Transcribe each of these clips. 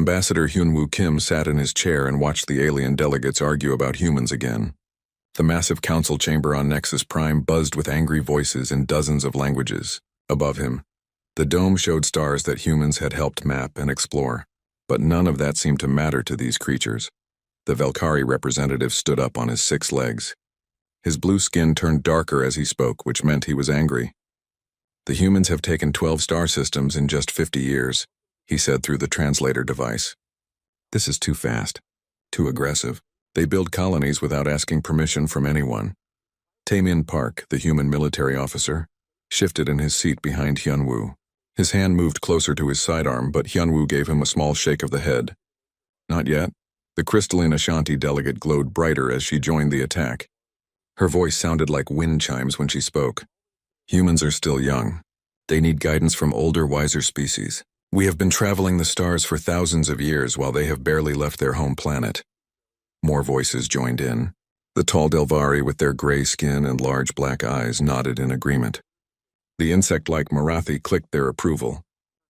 Ambassador Hyunwoo Kim sat in his chair and watched the alien delegates argue about humans again. The massive council chamber on Nexus Prime buzzed with angry voices in dozens of languages. Above him, the dome showed stars that humans had helped map and explore, but none of that seemed to matter to these creatures. The Valkyrie representative stood up on his 6 legs. His blue skin turned darker as he spoke, which meant he was angry. The humans have taken 12 star systems in just 50 years, he said through the translator device. This is too fast, too aggressive. They build colonies without asking permission from anyone. Taemin Park, the human military officer, shifted in his seat behind Hyunwoo. His hand moved closer to his sidearm, but Hyunwoo gave him a small shake of the head. Not yet. The crystalline Ashanti delegate glowed brighter as she joined the attack. Her voice sounded like wind chimes when she spoke. Humans are still young. They need guidance from older, wiser species. We have been traveling the stars for thousands of years while they have barely left their home planet. More voices joined in. The tall Delvari with their gray skin and large black eyes nodded in agreement. The insect-like Marathi clicked their approval.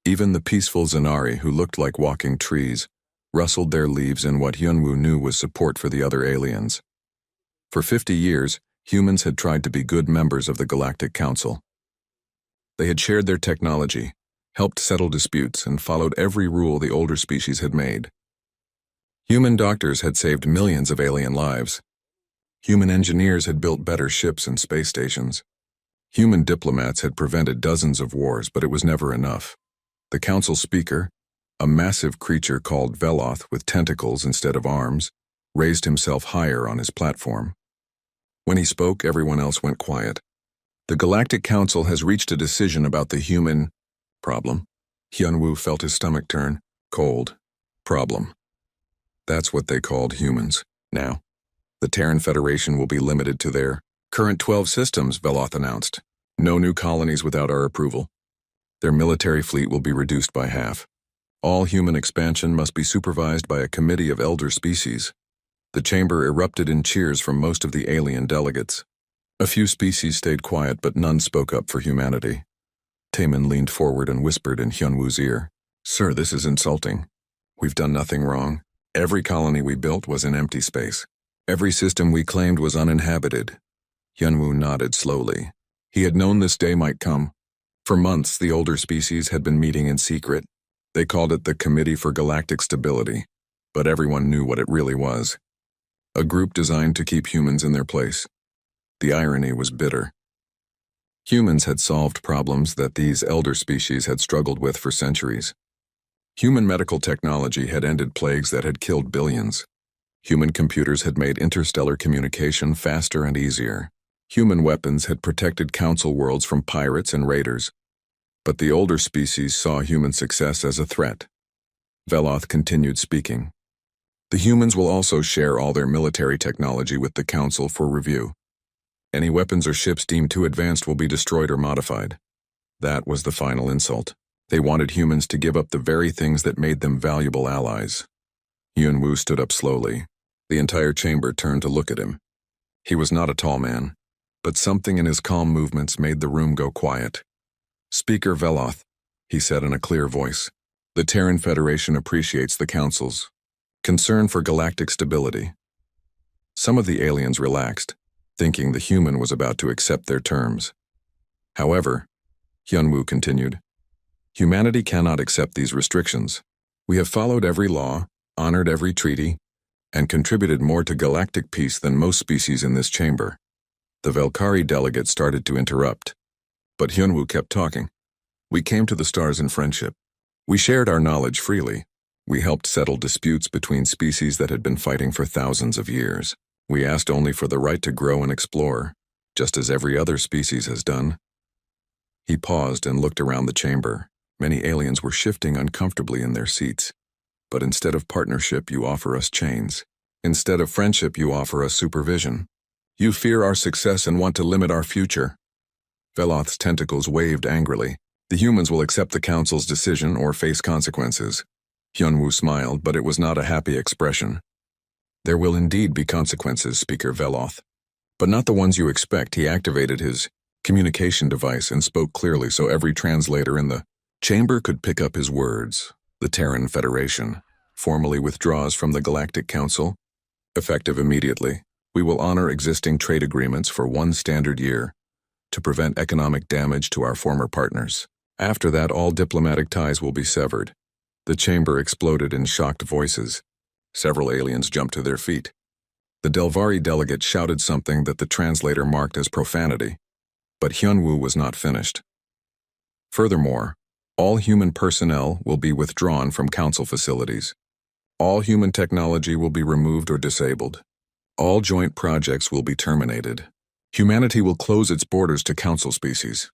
Even the peaceful Zanari, who looked like walking trees, rustled their leaves in what Hyunwoo knew was support for the other aliens. For 50 years, humans had tried to be good members of the Galactic Council. They had shared their technology, helped settle disputes, and followed every rule the older species had made. Human doctors had saved millions of alien lives. Human engineers had built better ships and space stations. Human diplomats had prevented dozens of wars, but it was never enough. The council speaker, a massive creature called Veloth with tentacles instead of arms, raised himself higher on his platform. When he spoke, everyone else went quiet. The Galactic Council has reached a decision about the human problem. Hyunwoo felt his stomach turn. Cold. Problem. That's what they called humans. Now, the Terran Federation will be limited to their current 12 systems, Veloth announced. No new colonies without our approval. Their military fleet will be reduced by half. All human expansion must be supervised by a committee of elder species. The chamber erupted in cheers from most of the alien delegates. A few species stayed quiet, but none spoke up for humanity. Taemin leaned forward and whispered in Hyunwoo's ear, "Sir, this is insulting. We've done nothing wrong. Every colony we built was in empty space. Every system we claimed was uninhabited." Hyunwoo nodded slowly. He had known this day might come. For months, the older species had been meeting in secret. They called it the Committee for Galactic Stability, but everyone knew what it really was. A group designed to keep humans in their place. The irony was bitter. Humans had solved problems that these elder species had struggled with for centuries. Human medical technology had ended plagues that had killed billions. Human computers had made interstellar communication faster and easier. Human weapons had protected council worlds from pirates and raiders. But the older species saw human success as a threat. Veloth continued speaking. The humans will also share all their military technology with the council for review. Any weapons or ships deemed too advanced will be destroyed or modified. That was the final insult. They wanted humans to give up the very things that made them valuable allies. Hyunwoo stood up slowly. The entire chamber turned to look at him. He was not a tall man, but something in his calm movements made the room go quiet. "Speaker Veloth," he said in a clear voice, "the Terran Federation appreciates the Council's concern for galactic stability." Some of the aliens relaxed, thinking the human was about to accept their terms. However, Hyunwoo continued, "Humanity cannot accept these restrictions. We have followed every law, honored every treaty, and contributed more to galactic peace than most species in this chamber." The Valkyrie delegate started to interrupt, but Hyunwoo kept talking. "We came to the stars in friendship. We shared our knowledge freely. We helped settle disputes between species that had been fighting for thousands of years. We asked only for the right to grow and explore, just as every other species has done." He paused and looked around the chamber. Many aliens were shifting uncomfortably in their seats. "But instead of partnership, you offer us chains. Instead of friendship, you offer us supervision. You fear our success and want to limit our future." Veloth's tentacles waved angrily. "The humans will accept the Council's decision or face consequences." Hyunwoo smiled, but it was not a happy expression. "There will indeed be consequences, Speaker Veloth. But not the ones you expect." He activated his communication device and spoke clearly so every translator in the chamber could pick up his words. "The Terran Federation formally withdraws from the Galactic Council. Effective immediately, we will honor existing trade agreements for 1 standard year to prevent economic damage to our former partners. After that, all diplomatic ties will be severed. The chamber exploded in shocked voices. Several aliens jumped to their feet. The Delvari delegate shouted something that the translator marked as profanity, but Hyunwoo was not finished. Furthermore, all human personnel will be withdrawn from council facilities. All human technology will be removed or disabled. All joint projects will be terminated. Humanity will close its borders to council species.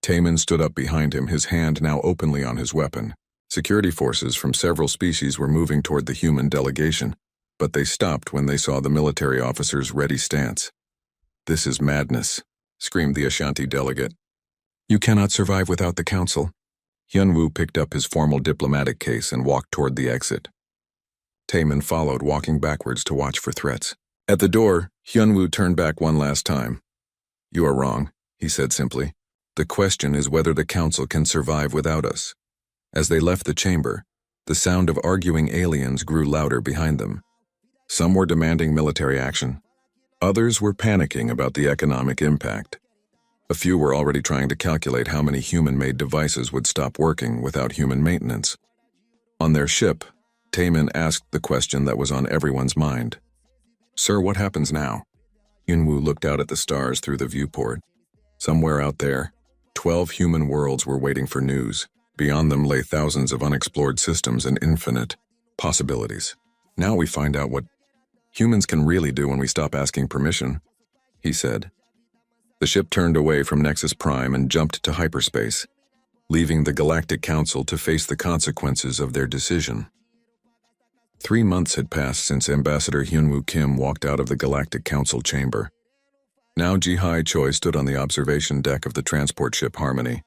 Taemin stood up behind him, his hand now openly on his weapon. Security forces from several species were moving toward the human delegation, but they stopped when they saw the military officer's ready stance. "This is madness," screamed the Ashanti delegate. "You cannot survive without the council." Hyunwoo picked up his formal diplomatic case and walked toward the exit. Taemin followed, walking backwards to watch for threats. At the door, Hyunwoo turned back one last time. "You are wrong," he said simply. "The question is whether the council can survive without us." As they left the chamber, the sound of arguing aliens grew louder behind them. Some were demanding military action. Others were panicking about the economic impact. A few were already trying to calculate how many human-made devices would stop working without human maintenance. On their ship, Taemin asked the question that was on everyone's mind. "Sir, what happens now?" Hyunwoo looked out at the stars through the viewport. Somewhere out there, 12 human worlds were waiting for news. Beyond them lay thousands of unexplored systems and infinite possibilities. "Now we find out what humans can really do when we stop asking permission," he said. The ship turned away from Nexus Prime and jumped to hyperspace, leaving the Galactic Council to face the consequences of their decision. 3 months had passed since Ambassador Hyunwoo Kim walked out of the Galactic Council chamber. Now Ji-Hai Choi stood on the observation deck of the transport ship Harmony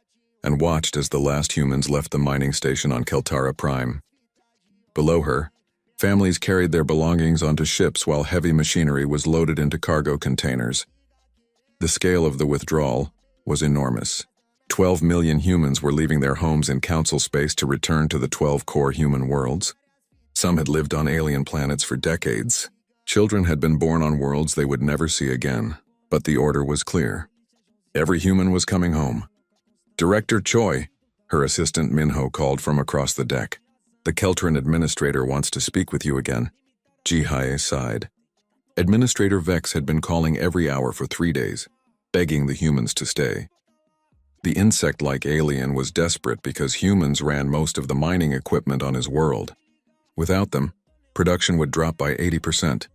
and watched as the last humans left the mining station on Keltara Prime. Below her, families carried their belongings onto ships while heavy machinery was loaded into cargo containers. The scale of the withdrawal was enormous. 12 million humans were leaving their homes in council space to return to the 12 core human worlds. Some had lived on alien planets for decades. Children had been born on worlds they would never see again. But the order was clear. Every human was coming home. "Director Choi," her assistant Minho called from across the deck. "The Keltran administrator wants to speak with you again." Ji-Hai sighed. Administrator Vex had been calling every hour for 3 days, begging the humans to stay. The insect-like alien was desperate because humans ran most of the mining equipment on his world. Without them, production would drop by 80%.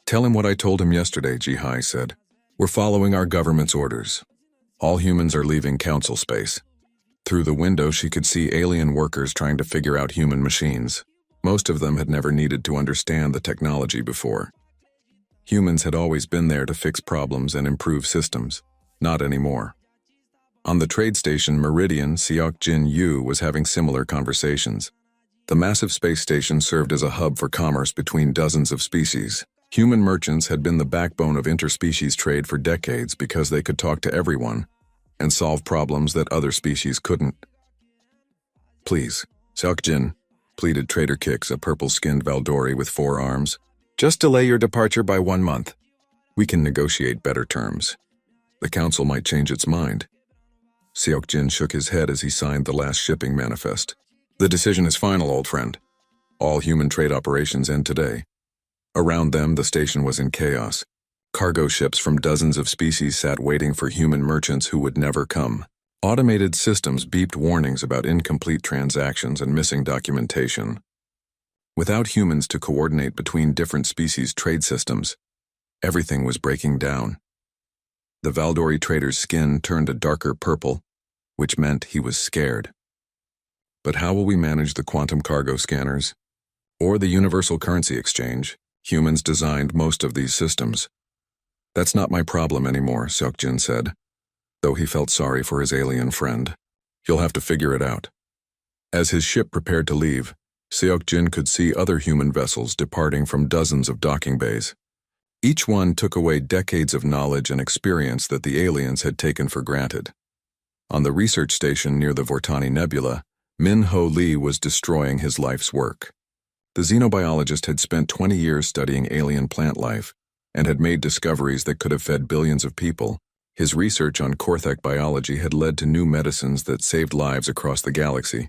"Tell him what I told him yesterday," Ji-Hai said. "We're following our government's orders. All humans are leaving council space." Through the window, she could see alien workers trying to figure out human machines. Most of them had never needed to understand the technology before. Humans had always been there to fix problems and improve systems. Not anymore. On the trade station Meridian, Seok-Jin Yu was having similar conversations. The massive space station served as a hub for commerce between dozens of species. Human merchants had been the backbone of interspecies trade for decades because they could talk to everyone and solve problems that other species couldn't. "Please, Seok-Jin," pleaded Trader Kix, a purple-skinned Valdori with 4 arms. "Just delay your departure by 1 month. We can negotiate better terms. The council might change its mind." Seok-Jin shook his head as he signed the last shipping manifest. "The decision is final, old friend. All human trade operations end today." Around them, the station was in chaos. Cargo ships from dozens of species sat waiting for human merchants who would never come. Automated systems beeped warnings about incomplete transactions and missing documentation. Without humans to coordinate between different species' trade systems, everything was breaking down. The Valdori trader's skin turned a darker purple, which meant he was scared. "But how will we manage the quantum cargo scanners? Or the universal currency exchange? Humans designed most of these systems." "That's not my problem anymore," Seok-Jin said, though he felt sorry for his alien friend. "You'll have to figure it out." As his ship prepared to leave, Seok-Jin could see other human vessels departing from dozens of docking bays. Each one took away decades of knowledge and experience that the aliens had taken for granted. On the research station near the Vortani Nebula, Min-Ho Lee was destroying his life's work. The xenobiologist had spent 20 years studying alien plant life and had made discoveries that could have fed billions of people. His research on Korthak biology had led to new medicines that saved lives across the galaxy,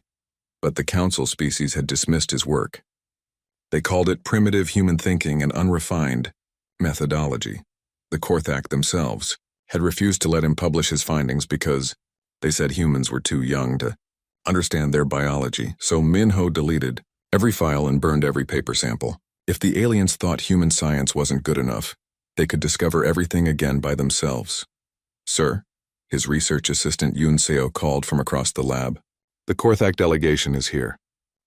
but the Council species had dismissed his work. They called it primitive human thinking and unrefined methodology. The Korthak themselves had refused to let him publish his findings because they said humans were too young to understand their biology, so Minho deleted every file and burned every paper sample. If the aliens thought human science wasn't good enough, they could discover everything again by themselves. "Sir," his research assistant Yoon Seo called from across the lab. "The Korthak delegation is here.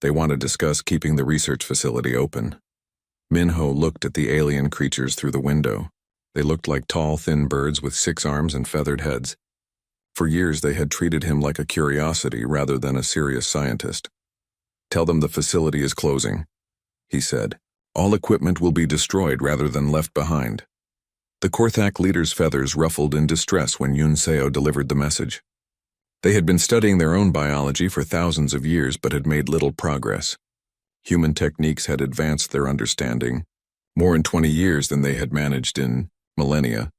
They want to discuss keeping the research facility open." Minho looked at the alien creatures through the window. They looked like tall, thin birds with 6 arms and feathered heads. For years they had treated him like a curiosity rather than a serious scientist. "Tell them the facility is closing," he said. "All equipment will be destroyed rather than left behind." The Korthak leader's feathers ruffled in distress when Yoon Seo delivered the message. They had been studying their own biology for thousands of years but had made little progress. Human techniques had advanced their understanding more in 20 years than they had managed in millennia,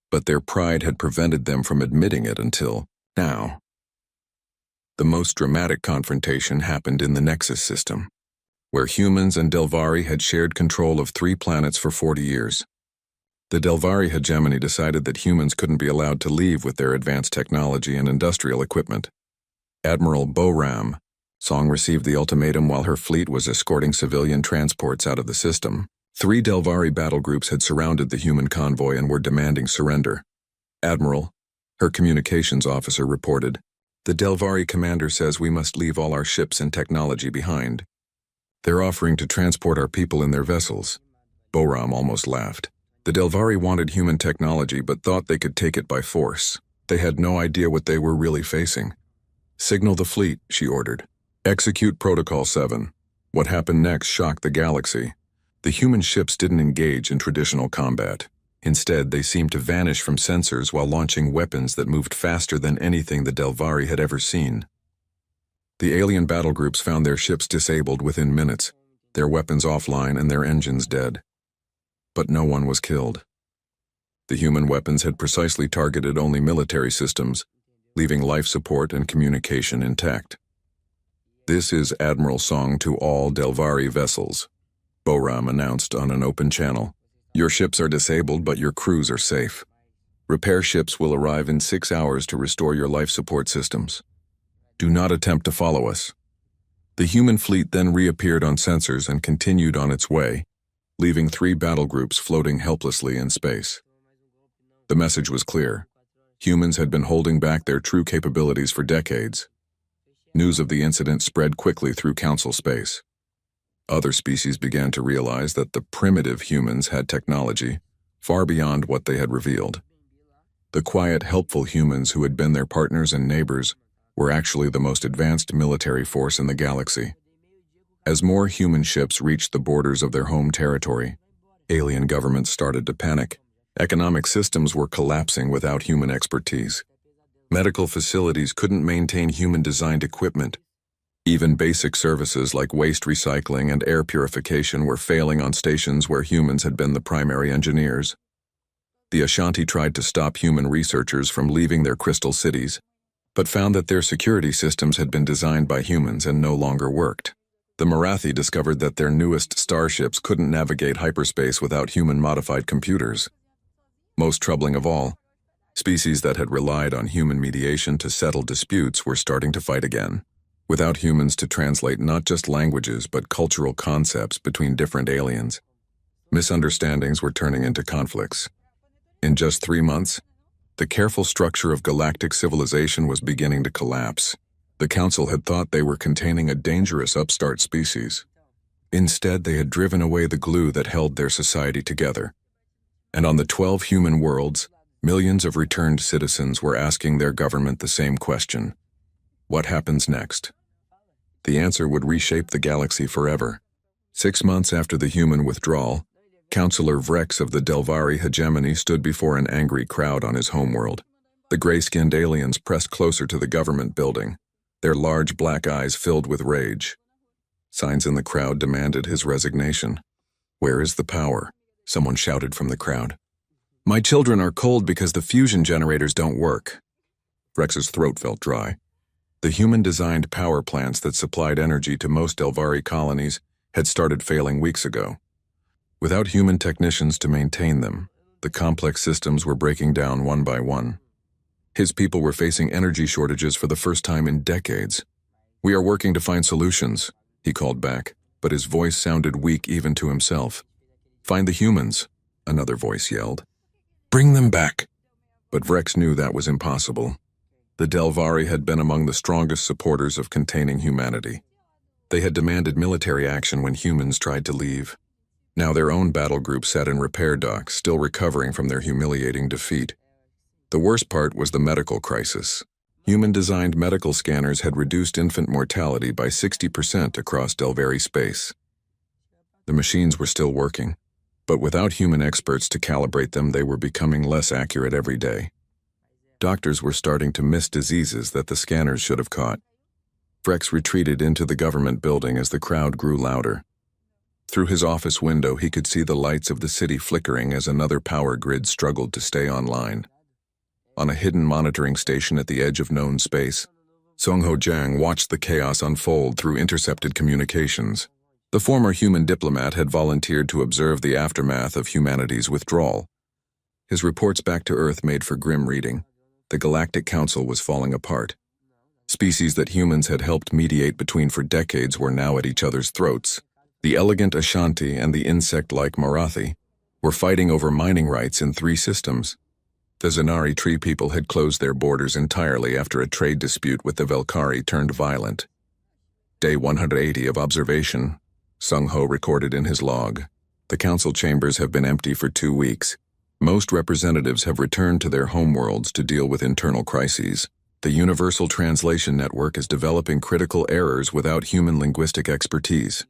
but their pride had prevented them from admitting it until now. The most dramatic confrontation happened in the Nexus system, where humans and Delvari had shared control of 3 planets for 40 years. The Delvari hegemony decided that humans couldn't be allowed to leave with their advanced technology and industrial equipment. Admiral Bo-Ram Song received the ultimatum while her fleet was escorting civilian transports out of the system. 3 Delvari battle groups had surrounded the human convoy and were demanding surrender. "Admiral," her communications officer reported, "the Delvari commander says we must leave all our ships and technology behind. They're offering to transport our people in their vessels." Bo-Ram almost laughed. The Delvari wanted human technology but thought they could take it by force. They had no idea what they were really facing. "Signal the fleet," she ordered. "Execute Protocol 7. What happened next shocked the galaxy. The human ships didn't engage in traditional combat. Instead, they seemed to vanish from sensors while launching weapons that moved faster than anything the Delvari had ever seen. The alien battle groups found their ships disabled within minutes, their weapons offline and their engines dead. But no one was killed. The human weapons had precisely targeted only military systems, leaving life support and communication intact. "This is Admiral Song to all Delvari vessels," Bo-Ram announced on an open channel. "Your ships are disabled, but your crews are safe. Repair ships will arrive in 6 hours to restore your life support systems. Do not attempt to follow us." The human fleet then reappeared on sensors and continued on its way, leaving 3 battle groups floating helplessly in space. The message was clear. Humans had been holding back their true capabilities for decades. News of the incident spread quickly through Council space. Other species began to realize that the primitive humans had technology far beyond what they had revealed. The quiet, helpful humans who had been their partners and neighbors were actually the most advanced military force in the galaxy. As more human ships reached the borders of their home territory, alien governments started to panic. Economic systems were collapsing without human expertise. Medical facilities couldn't maintain human-designed equipment. Even basic services like waste recycling and air purification were failing on stations where humans had been the primary engineers. The Ashanti tried to stop human researchers from leaving their crystal cities, but found that their security systems had been designed by humans and no longer worked. The Marathi discovered that their newest starships couldn't navigate hyperspace without human-modified computers. Most troubling of all, species that had relied on human mediation to settle disputes were starting to fight again. Without humans to translate not just languages but cultural concepts between different aliens, misunderstandings were turning into conflicts. In just 3 months, the careful structure of galactic civilization was beginning to collapse. The Council had thought they were containing a dangerous upstart species. Instead, they had driven away the glue that held their society together. And on the 12 human worlds, millions of returned citizens were asking their government the same question. What happens next? The answer would reshape the galaxy forever. 6 months after the human withdrawal, Councillor Vrex of the Delvari hegemony stood before an angry crowd on his homeworld. The gray-skinned aliens pressed closer to the government building, their large black eyes filled with rage. Signs in the crowd demanded his resignation. "Where is the power?" someone shouted from the crowd. "My children are cold because the fusion generators don't work." Rex's throat felt dry. The human-designed power plants that supplied energy to most Delvari colonies had started failing weeks ago. Without human technicians to maintain them, the complex systems were breaking down one by one. His people were facing energy shortages for the first time in decades. "We are working to find solutions," he called back, but his voice sounded weak even to himself. "Find the humans," another voice yelled. "Bring them back." But Rex knew that was impossible. The Delvari had been among the strongest supporters of containing humanity. They had demanded military action when humans tried to leave. Now their own battle group sat in repair docks, still recovering from their humiliating defeat. The worst part was the medical crisis. Human-designed medical scanners had reduced infant mortality by 60% across Delvari space. The machines were still working, but without human experts to calibrate them, they were becoming less accurate every day. Doctors were starting to miss diseases that the scanners should have caught. Rex retreated into the government building as the crowd grew louder. Through his office window, he could see the lights of the city flickering as another power grid struggled to stay online. On a hidden monitoring station at the edge of known space, Songho Jiang watched the chaos unfold through intercepted communications. The former human diplomat had volunteered to observe the aftermath of humanity's withdrawal. His reports back to Earth made for grim reading. The Galactic Council was falling apart. Species that humans had helped mediate between for decades were now at each other's throats. The elegant Ashanti and the insect-like Marathi were fighting over mining rights in 3 systems. The Zanari tree people had closed their borders entirely after a trade dispute with the Velkari turned violent. Day 180 of observation, Sung Ho recorded in his log. The council chambers have been empty for 2 weeks. Most representatives have returned to their homeworlds to deal with internal crises. The Universal Translation Network is developing critical errors without human linguistic expertise.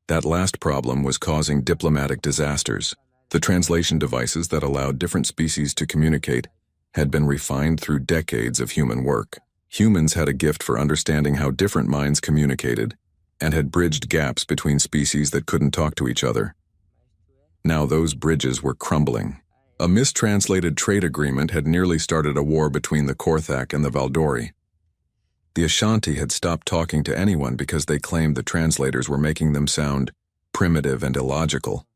That last problem was causing diplomatic disasters. The translation devices that allowed different species to communicate had been refined through decades of human work. Humans had a gift for understanding how different minds communicated and had bridged gaps between species that couldn't talk to each other. Now those bridges were crumbling. A mistranslated trade agreement had nearly started a war between the Korthak and the Valdori. The Ashanti had stopped talking to anyone because they claimed the translators were making them sound primitive and illogical.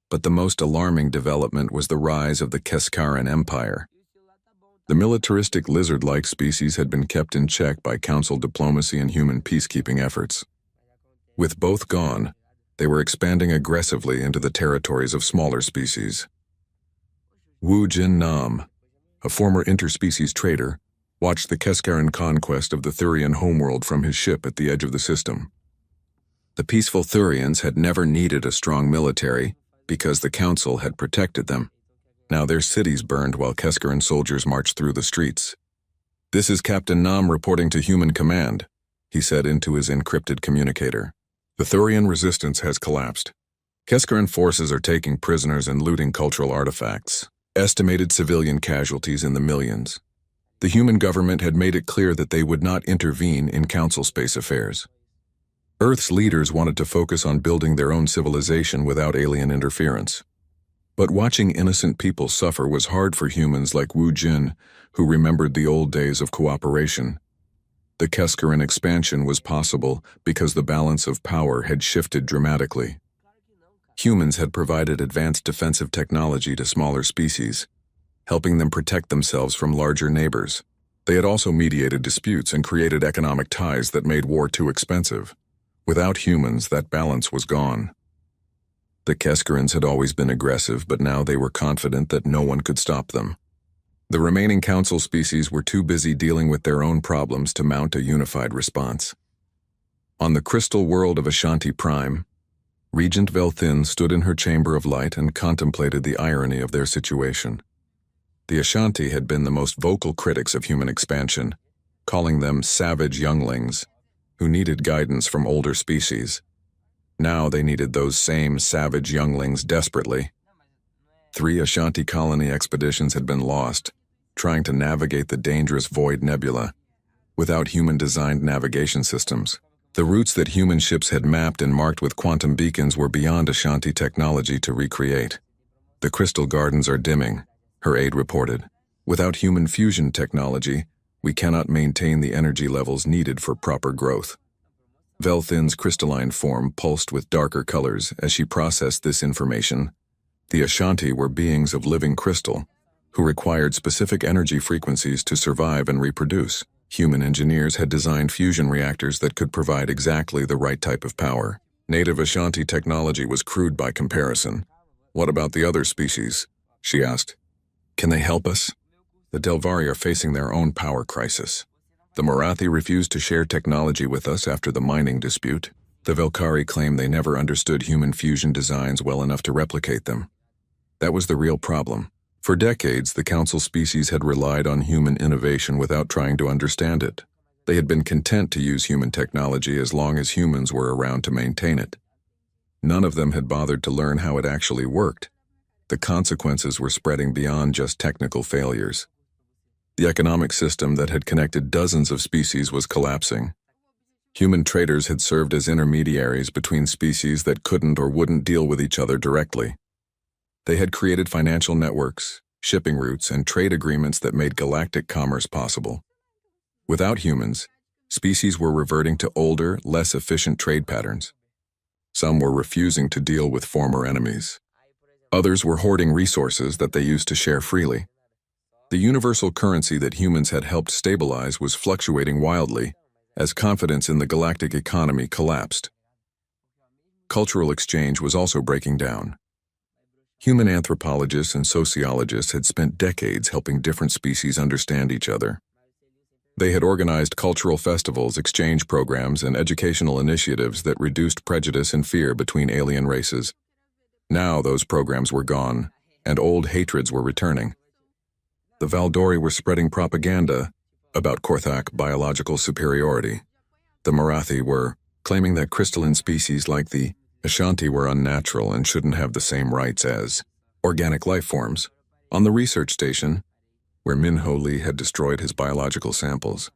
But the most alarming development was the rise of the Keskaran Empire. The militaristic lizard-like species had been kept in check by council diplomacy and human peacekeeping efforts. With both gone, they were expanding aggressively into the territories of smaller species. Wu Jin Nam, a former interspecies trader, watched the Keskaran conquest of the Thurian homeworld from his ship at the edge of the system. The peaceful Thurians had never needed a strong military because the council had protected them. Now their cities burned while Keskaran soldiers marched through the streets. "This is Captain Nam reporting to Human Command," he said into his encrypted communicator. "The Thurian resistance has collapsed. Keskaran forces are taking prisoners and looting cultural artifacts. Estimated civilian casualties in the millions. The human government had made it clear that they would not intervene in council space affairs. Earth's leaders wanted to focus on building their own civilization without alien interference. But watching innocent people suffer was hard for humans like Wu Jin, who remembered the old days of cooperation. The Keskaran expansion was possible because the balance of power had shifted dramatically. Humans had provided advanced defensive technology to smaller species, helping them protect themselves from larger neighbors. They had also mediated disputes and created economic ties that made war too expensive. Without humans, that balance was gone. The Keskarans had always been aggressive, but now they were confident that no one could stop them. The remaining council species were too busy dealing with their own problems to mount a unified response. On the crystal world of Ashanti Prime, Regent Velthin stood in her chamber of light and contemplated the irony of their situation. The Ashanti had been the most vocal critics of human expansion, calling them savage younglings who needed guidance from older species. Now they needed those same savage younglings desperately. 3 Ashanti colony expeditions had been lost, trying to navigate the dangerous Void Nebula without human-designed navigation systems. The routes that human ships had mapped and marked with quantum beacons were beyond Ashanti technology to recreate. "The crystal gardens are dimming," her aide reported. "Without human fusion technology, we cannot maintain the energy levels needed for proper growth." Velthin's crystalline form pulsed with darker colors as she processed this information. The Ashanti were beings of living crystal, who required specific energy frequencies to survive and reproduce. Human engineers had designed fusion reactors that could provide exactly the right type of power. Native Ashanti technology was crude by comparison. "What about the other species?" she asked. "Can they help us?" "The Delvari are facing their own power crisis. The Marathi refused to share technology with us after the mining dispute. The Velkari claim they never understood human fusion designs well enough to replicate them. That was the real problem. For decades, the Council species had relied on human innovation without trying to understand it. They had been content to use human technology as long as humans were around to maintain it. None of them had bothered to learn how it actually worked. The consequences were spreading beyond just technical failures. The economic system that had connected dozens of species was collapsing. Human traders had served as intermediaries between species that couldn't or wouldn't deal with each other directly. They had created financial networks, shipping routes, and trade agreements that made galactic commerce possible. Without humans, species were reverting to older, less efficient trade patterns. Some were refusing to deal with former enemies. Others were hoarding resources that they used to share freely. The universal currency that humans had helped stabilize was fluctuating wildly as confidence in the galactic economy collapsed. Cultural exchange was also breaking down. Human anthropologists and sociologists had spent decades helping different species understand each other. They had organized cultural festivals, exchange programs, and educational initiatives that reduced prejudice and fear between alien races. Now those programs were gone, and old hatreds were returning. The Valdori were spreading propaganda about Korthak biological superiority. The Marathi were claiming that crystalline species like the Ashanti were unnatural and shouldn't have the same rights as organic life forms. On the research station, where Minho Lee had destroyed his biological samples,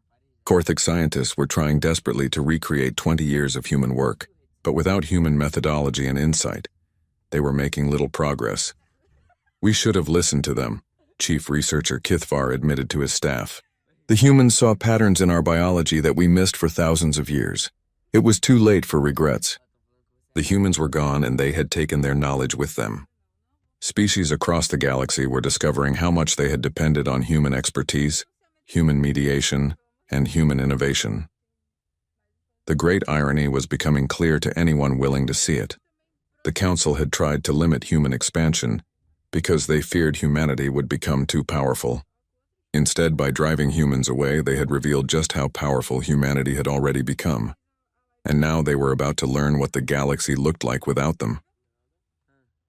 Korthak scientists were trying desperately to recreate 20 years of human work, but without human methodology and insight, they were making little progress. "We should have listened to them," Chief Researcher Kithvar admitted to his staff. "The humans saw patterns in our biology that we missed for thousands of years. It was too late for regrets." The humans were gone and they had taken their knowledge with them. Species across the galaxy were discovering how much they had depended on human expertise, human mediation, and human innovation. The great irony was becoming clear to anyone willing to see it. The Council had tried to limit human expansion because they feared humanity would become too powerful. Instead, by driving humans away, they had revealed just how powerful humanity had already become. And now they were about to learn what the galaxy looked like without them.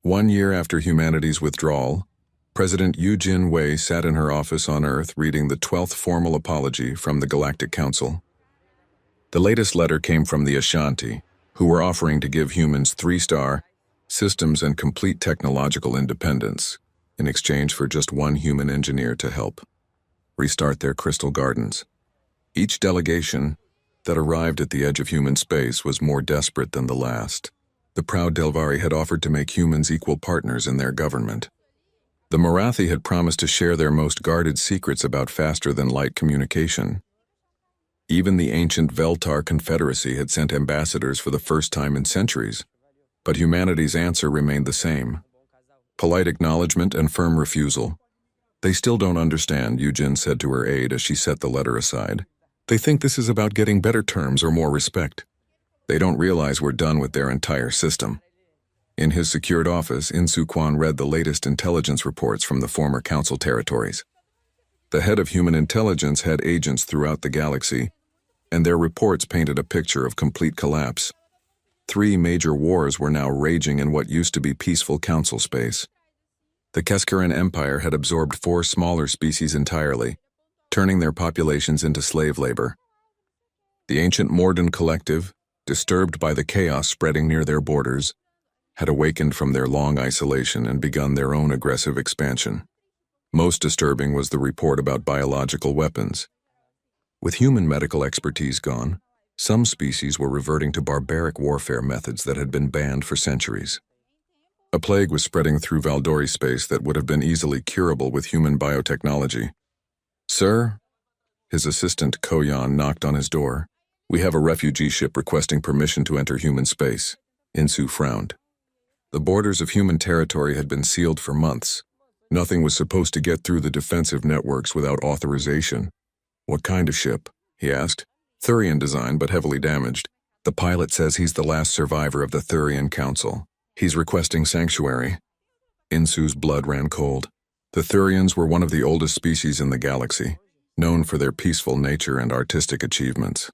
1 year after humanity's withdrawal, President Yu Jin-wei sat in her office on Earth reading the 12th formal apology from the Galactic Council. The latest letter came from the Ashanti, who were offering to give humans 3-star systems and complete technological independence in exchange for just one human engineer to help restart their crystal gardens. Each delegation that arrived at the edge of human space was more desperate than the last. The proud Delvari had offered to make humans equal partners in their government. The Marathi had promised to share their most guarded secrets about faster-than-light communication. Even the ancient Veltar Confederacy had sent ambassadors for the first time in centuries, but humanity's answer remained the same: polite acknowledgement and firm refusal. "They still don't understand," Eugene said to her aide as she set the letter aside. "They think this is about getting better terms or more respect. They don't realize we're done with their entire system." In his secured office, Insu Kwan read the latest intelligence reports from the former Council territories. The head of human intelligence had agents throughout the galaxy, and their reports painted a picture of complete collapse. 3 major wars were now raging in what used to be peaceful Council space. The Keskaran Empire had absorbed 4 smaller species entirely, turning their populations into slave labor. The ancient Morden Collective, disturbed by the chaos spreading near their borders, had awakened from their long isolation and begun their own aggressive expansion. Most disturbing was the report about biological weapons. With human medical expertise gone, Some species were reverting to barbaric warfare methods that had been banned for centuries. A plague was spreading through Valdori space that would have been easily curable with human biotechnology. "Sir?" His assistant, Koyan, knocked on his door. "We have a refugee ship requesting permission to enter human space." Insu frowned. The borders of human territory had been sealed for months. Nothing was supposed to get through the defensive networks without authorization. "What kind of ship?" he asked. "Thurian design, but heavily damaged. The pilot says he's the last survivor of the Thurian Council. He's requesting sanctuary." Insu's blood ran cold. The Thurians were one of the oldest species in the galaxy, known for their peaceful nature and artistic achievements.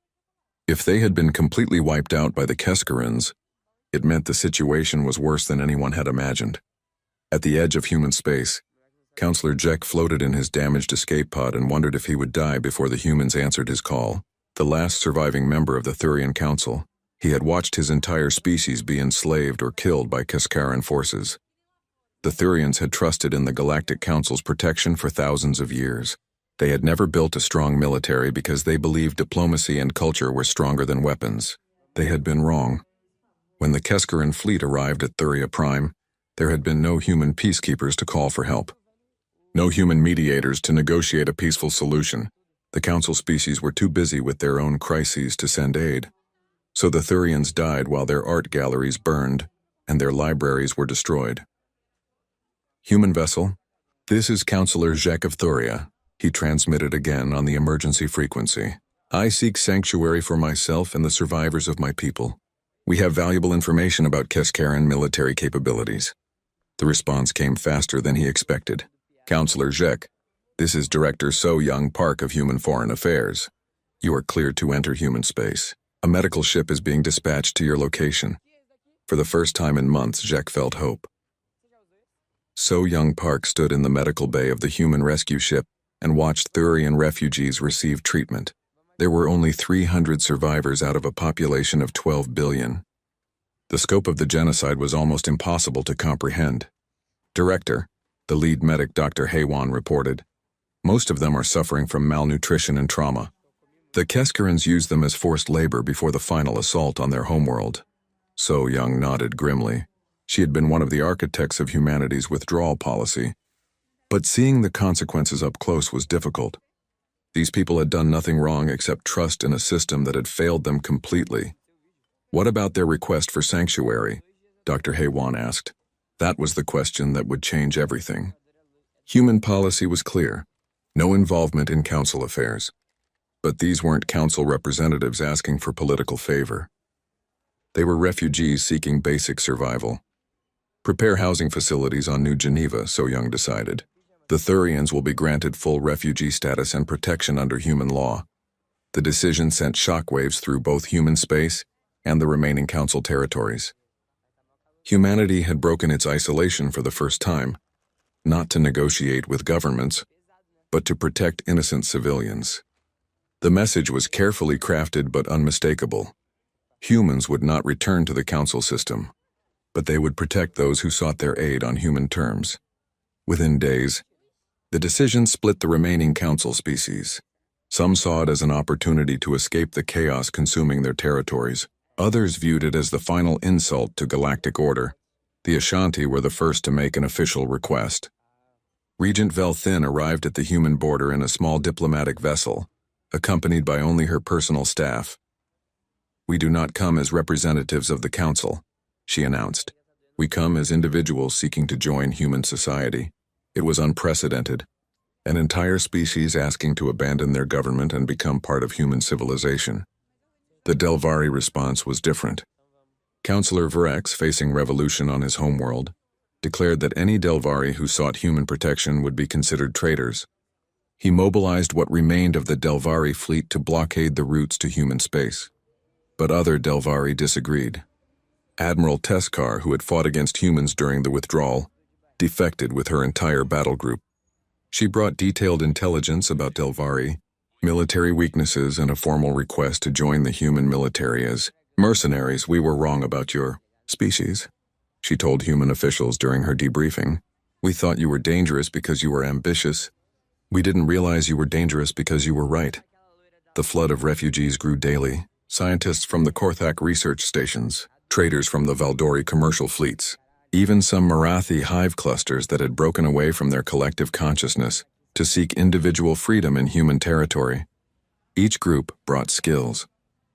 If they had been completely wiped out by the Keskerans, it meant the situation was worse than anyone had imagined. At the edge of human space, Counselor Jek floated in his damaged escape pod and wondered if he would die before the humans answered his call. The last surviving member of the Thurian Council, he had watched his entire species be enslaved or killed by Keskaran forces. The Thurians had trusted in the Galactic Council's protection for thousands of years. They had never built a strong military because they believed diplomacy and culture were stronger than weapons. They had been wrong. When the Keskaran fleet arrived at Thuria Prime, there had been no human peacekeepers to call for help. No human mediators to negotiate a peaceful solution. The Council species were too busy with their own crises to send aid. So the Thurians died while their art galleries burned and their libraries were destroyed. "Human vessel, this is Counselor Jek of Thuria," he transmitted again on the emergency frequency. "I seek sanctuary for myself and the survivors of my people. We have valuable information about Keskaran military capabilities." The response came faster than he expected. "Counselor Jek, this is Director So Young Park of Human Foreign Affairs. You are cleared to enter human space. A medical ship is being dispatched to your location." For the first time in months, Jek felt hope. So Young Park stood in the medical bay of the human rescue ship and watched Thurian refugees receive treatment. There were only 300 survivors out of a population of 12 billion. The scope of the genocide was almost impossible to comprehend. "Director," the lead medic Dr. Haywan reported, "most of them are suffering from malnutrition and trauma. The Keskarans used them as forced labor before the final assault on their homeworld." So Young nodded grimly. She had been one of the architects of humanity's withdrawal policy. But seeing the consequences up close was difficult. These people had done nothing wrong except trust in a system that had failed them completely. "What about their request for sanctuary?" Dr. Haywan asked. That was the question that would change everything. Human policy was clear. No involvement in council affairs. But these weren't council representatives asking for political favor. They were refugees seeking basic survival. "Prepare housing facilities on New Geneva," So Young decided. "The Thurians will be granted full refugee status and protection under human law." The decision sent shockwaves through both human space and the remaining council territories. Humanity had broken its isolation for the first time, not to negotiate with governments, but to protect innocent civilians. The message was carefully crafted but unmistakable. Humans would not return to the council system, but they would protect those who sought their aid on human terms. Within days, the decision split the remaining council species. Some saw it as an opportunity to escape the chaos consuming their territories. Others viewed it as the final insult to galactic order. The Ashanti were the first to make an official request. Regent Velthin arrived at the human border in a small diplomatic vessel, accompanied by only her personal staff. "We do not come as representatives of the council," she announced. "We come as individuals seeking to join human society." It was unprecedented. An entire species asking to abandon their government and become part of human civilization. The Delvari response was different. Councillor Virex, facing revolution on his homeworld, declared that any Delvari who sought human protection would be considered traitors. He mobilized what remained of the Delvari fleet to blockade the routes to human space. But other Delvari disagreed. Admiral Teskar, who had fought against humans during the withdrawal, defected with her entire battle group. She brought detailed intelligence about Delvari, military weaknesses, and a formal request to join the human military as mercenaries. "We were wrong about your species," she told human officials during her debriefing. "We thought you were dangerous because you were ambitious. We didn't realize you were dangerous because you were right." The flood of refugees grew daily. scientists from the Korthak research stations, traders from the Valdori commercial fleets, even some Marathi hive clusters that had broken away from their collective consciousness to seek individual freedom in human territory. Each group brought skills,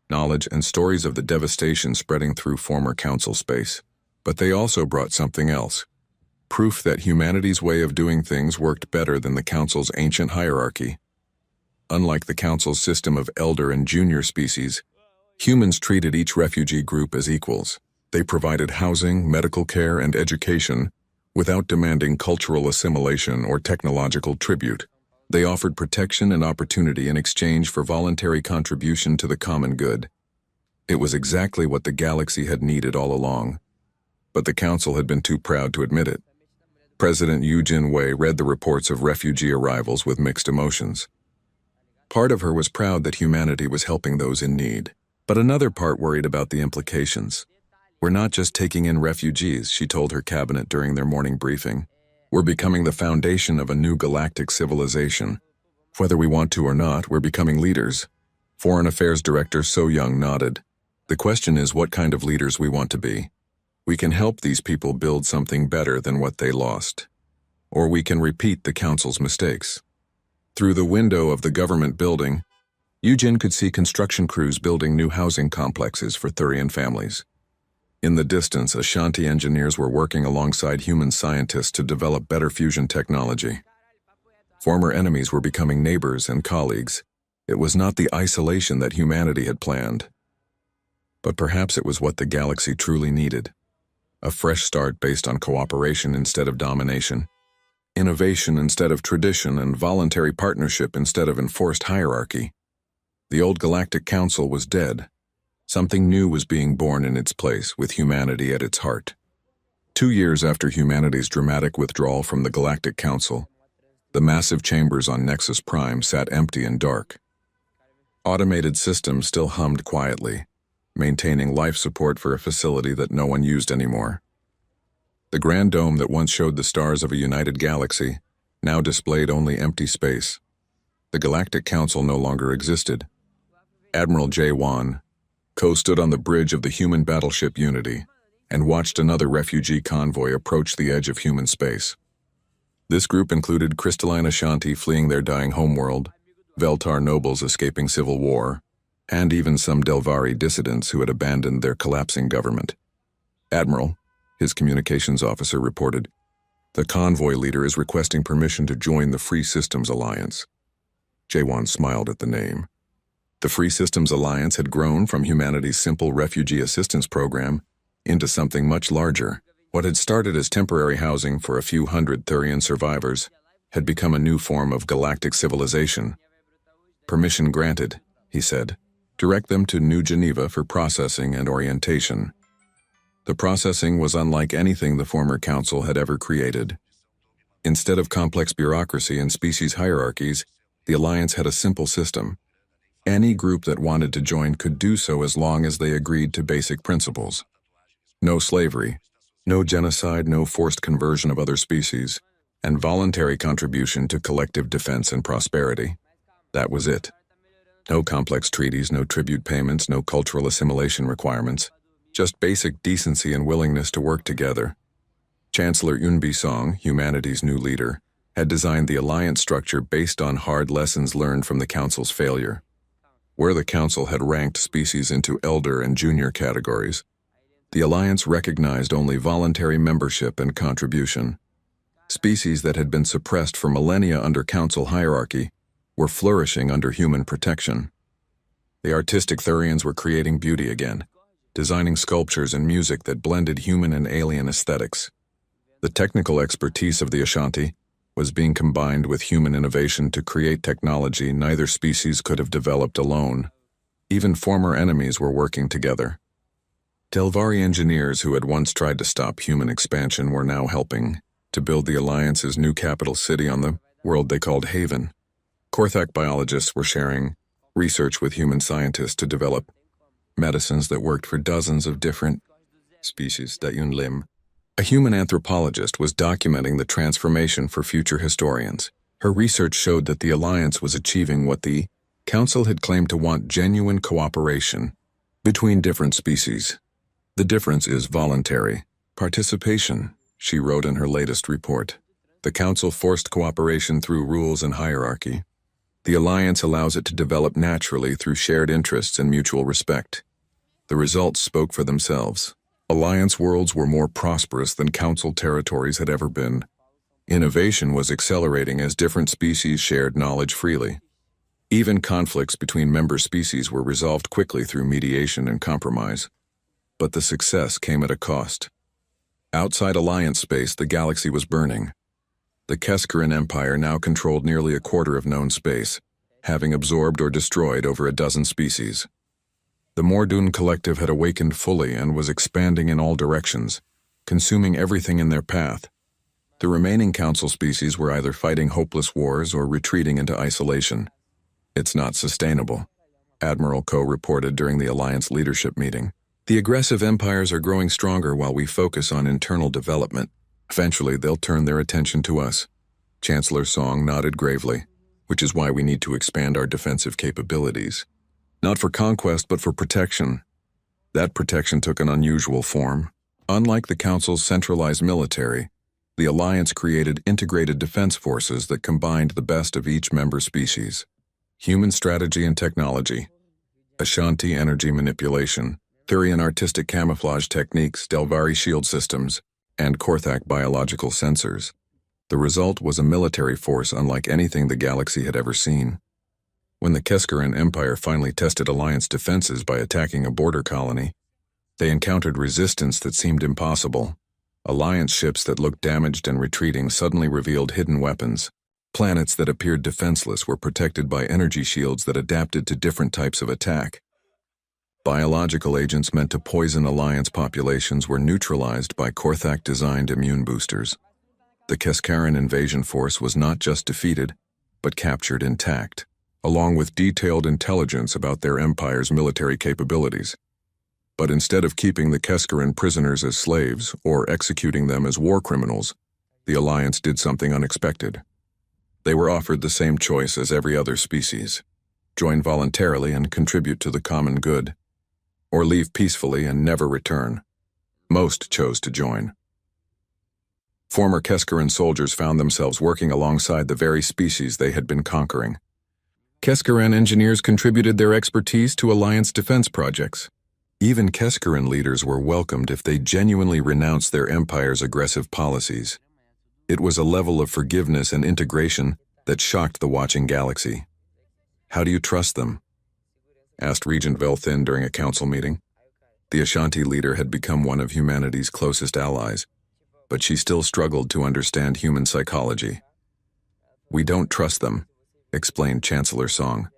knowledge, and stories of the devastation spreading through former council space. But they also brought something else. Proof that humanity's way of doing things worked better than the council's ancient hierarchy. Unlike the council's system of elder and junior species, humans treated each refugee group as equals. They provided housing, medical care, and education without demanding cultural assimilation or technological tribute. They offered protection and opportunity in exchange for voluntary contribution to the common good. It was exactly what the galaxy had needed all along. But the council had been too proud to admit it. President Yu Jin-wei read the reports of refugee arrivals with mixed emotions. Part of her was proud that humanity was helping those in need, but another part worried about the implications. "We're not just taking in refugees," she told her cabinet during their morning briefing. "We're becoming the foundation of a new galactic civilization. Whether we want to or not, we're becoming leaders." Foreign Affairs Director So Young nodded. "The question is what kind of leaders we want to be. We can help these people build something better than what they lost. Or we can repeat the council's mistakes." Through the window of the government building, Eugene could see construction crews building new housing complexes for Thurian families. In the distance, Ashanti engineers were working alongside human scientists to develop better fusion technology. Former enemies were becoming neighbors and colleagues. It was not the isolation that humanity had planned. But perhaps it was what the galaxy truly needed. A fresh start based on cooperation instead of domination. Innovation instead of tradition, and voluntary partnership instead of enforced hierarchy. The old Galactic Council was dead. Something new was being born in its place, with humanity at its heart. 2 years after humanity's dramatic withdrawal from the Galactic Council, the massive chambers on Nexus Prime sat empty and dark. Automated systems still hummed quietly, maintaining life support for a facility that no one used anymore. The grand dome that once showed the stars of a united galaxy now displayed only empty space. The Galactic Council no longer existed. Admiral J. Wan stood on the bridge of the human battleship Unity and watched another refugee convoy approach the edge of human space. This group included crystalline Ashanti fleeing their dying homeworld, Veltar nobles escaping civil war, and even some Delvari dissidents who had abandoned their collapsing government. "Admiral," his communications officer reported, "the convoy leader is requesting permission to join the Free Systems Alliance." Jaewon smiled at the name. The Free Systems Alliance had grown from humanity's simple refugee assistance program into something much larger. What had started as temporary housing for a few hundred Thurian survivors had become a new form of galactic civilization. "Permission granted," he said. "Direct them to New Geneva for processing and orientation." The processing was unlike anything the former council had ever created. Instead of complex bureaucracy and species hierarchies, the Alliance had a simple system. Any group that wanted to join could do so as long as they agreed to basic principles. No slavery, no genocide, no forced conversion of other species, and voluntary contribution to collective defense and prosperity. That was it. No complex treaties, no tribute payments, no cultural assimilation requirements, just basic decency and willingness to work together. Chancellor Yun Bi-song, humanity's new leader, had designed the alliance structure based on hard lessons learned from the Council's failure. Where the Council had ranked species into elder and junior categories, the Alliance recognized only voluntary membership and contribution. Species that had been suppressed for millennia under Council hierarchy were flourishing under human protection. The artistic Thurians were creating beauty again, designing sculptures and music that blended human and alien aesthetics. The technical expertise of the Ashanti was being combined with human innovation to create technology neither species could have developed alone. Even former enemies were working together. Delvari engineers who had once tried to stop human expansion were now helping to build the Alliance's new capital city on the world they called Haven. Korthak biologists were sharing research with human scientists to develop medicines that worked for dozens of different species. A human anthropologist was documenting the transformation for future historians. Her research showed that the Alliance was achieving what the Council had claimed to want: genuine cooperation, between different species. The difference is voluntary participation, she wrote in her latest report. The Council forced cooperation through rules and hierarchy. The Alliance allows it to develop naturally through shared interests and mutual respect. The results spoke for themselves. Alliance worlds were more prosperous than Council territories had ever been. Innovation was accelerating as different species shared knowledge freely. Even conflicts between member species were resolved quickly through mediation and compromise. But the success came at a cost. Outside Alliance space, the galaxy was burning. The Keskaran Empire now controlled nearly a quarter of known space, having absorbed or destroyed over a dozen species. The Mordoon Collective had awakened fully and was expanding in all directions, consuming everything in their path. The remaining Council species were either fighting hopeless wars or retreating into isolation. It's not sustainable, Admiral Ko reported during the Alliance leadership meeting. The aggressive empires are growing stronger while we focus on internal development. Eventually, they'll turn their attention to us. Chancellor Song nodded gravely, which is why we need to expand our defensive capabilities. Not for conquest, but for protection. That protection took an unusual form. Unlike the Council's centralized military, the Alliance created integrated defense forces that combined the best of each member species. Human strategy and technology, Ashanti energy manipulation, Thurian artistic camouflage techniques, Delvari shield systems, and Korthak biological sensors. The result was a military force unlike anything the galaxy had ever seen. When the Keskaran Empire finally tested Alliance defenses by attacking a border colony, they encountered resistance that seemed impossible. Alliance ships that looked damaged and retreating suddenly revealed hidden weapons. Planets that appeared defenseless were protected by energy shields that adapted to different types of attack. Biological agents meant to poison Alliance populations were neutralized by Korthak-designed immune boosters. The Keskaran invasion force was not just defeated, but captured intact, along with detailed intelligence about their empire's military capabilities. But instead of keeping the Keskaran prisoners as slaves or executing them as war criminals, the Alliance did something unexpected. They were offered the same choice as every other species: join voluntarily and contribute to the common good, or leave peacefully and never return. Most chose to join. Former Keskaran soldiers found themselves working alongside the very species they had been conquering. Keskaran engineers contributed their expertise to Alliance defense projects. Even Keskaran leaders were welcomed if they genuinely renounced their empire's aggressive policies. It was a level of forgiveness and integration that shocked the watching galaxy. "How do you trust them?" asked Regent Velthin during a council meeting. The Ashanti leader had become one of humanity's closest allies, but she still struggled to understand human psychology. "We don't trust them," explained Chancellor Song.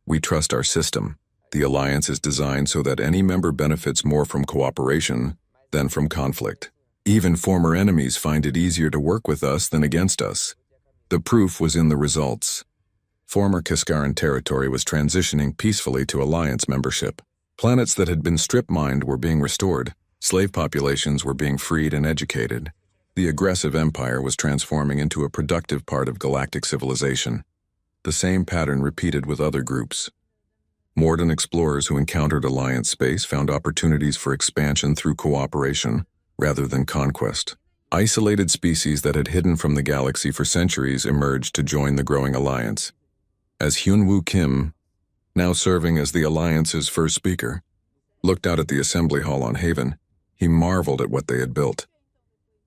"We trust our system. The Alliance is designed so that any member benefits more from cooperation than from conflict. Even former enemies find it easier to work with us than against us." The proof was in the results. Former Keskaran territory was transitioning peacefully to Alliance membership. Planets that had been strip-mined were being restored. Slave populations were being freed and educated. The aggressive empire was transforming into a productive part of galactic civilization. The same pattern repeated with other groups. Mordan explorers who encountered Alliance space found opportunities for expansion through cooperation rather than conquest. Isolated species that had hidden from the galaxy for centuries emerged to join the growing Alliance. As Hyunwoo Kim, now serving as the Alliance's first speaker, looked out at the assembly hall on Haven, he marveled at what they had built.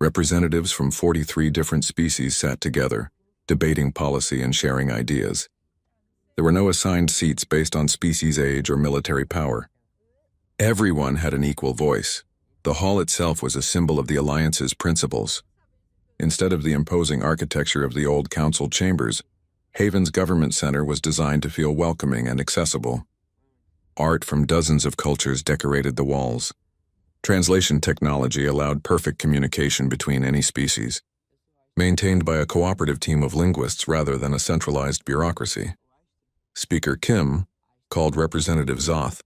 Representatives from 43 different species sat together, debating policy and sharing ideas. There were no assigned seats based on species age or military power. Everyone had an equal voice. The hall itself was a symbol of the Alliance's principles. Instead of the imposing architecture of the old council chambers, Haven's government center was designed to feel welcoming and accessible. Art from dozens of cultures decorated the walls. Translation technology allowed perfect communication between any species, maintained by a cooperative team of linguists rather than a centralized bureaucracy. Speaker Kim called Representative Zoth,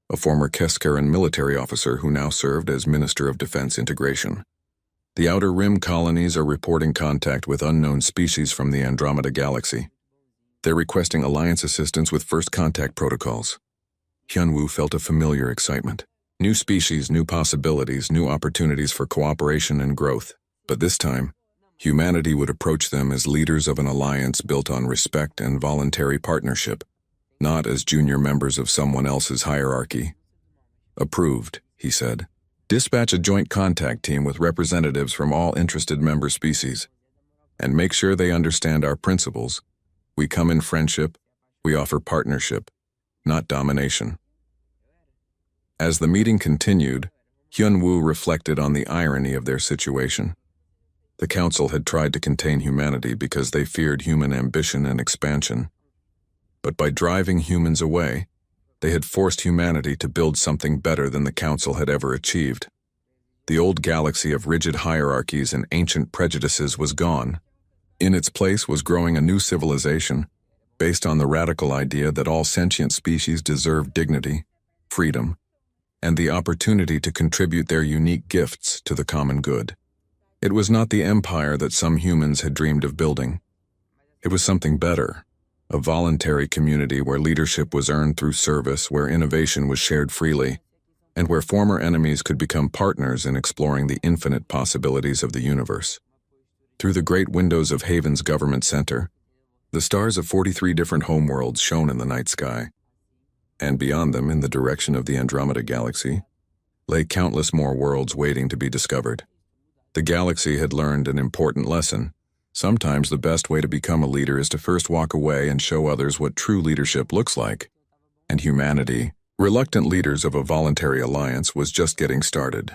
a former Keskaran military officer who now served as Minister of Defense Integration. The Outer Rim colonies are reporting contact with unknown species from the Andromeda Galaxy. They're requesting Alliance assistance with first contact protocols. Hyunwoo felt a familiar excitement. New species, new possibilities, new opportunities for cooperation and growth. But this time, humanity would approach them as leaders of an alliance built on respect and voluntary partnership, not as junior members of someone else's hierarchy. Approved, he said. Dispatch a joint contact team with representatives from all interested member species. And make sure they understand our principles. We come in friendship, we offer partnership, not domination. As the meeting continued, Hyunwoo reflected on the irony of their situation. The council had tried to contain humanity because they feared human ambition and expansion. But by driving humans away, they had forced humanity to build something better than the council had ever achieved. The old galaxy of rigid hierarchies and ancient prejudices was gone. In its place was growing a new civilization, based on the radical idea that all sentient species deserve dignity, freedom, and the opportunity to contribute their unique gifts to the common good. It was not the empire that some humans had dreamed of building. It was something better, a voluntary community where leadership was earned through service, where innovation was shared freely, and where former enemies could become partners in exploring the infinite possibilities of the universe. Through the great windows of Haven's government center, the stars of 43 different homeworlds shone in the night sky. And beyond them, in the direction of the Andromeda Galaxy, lay countless more worlds waiting to be discovered. The galaxy had learned an important lesson. Sometimes the best way to become a leader is to first walk away and show others what true leadership looks like. And humanity, reluctant leaders of a voluntary alliance, was just getting started.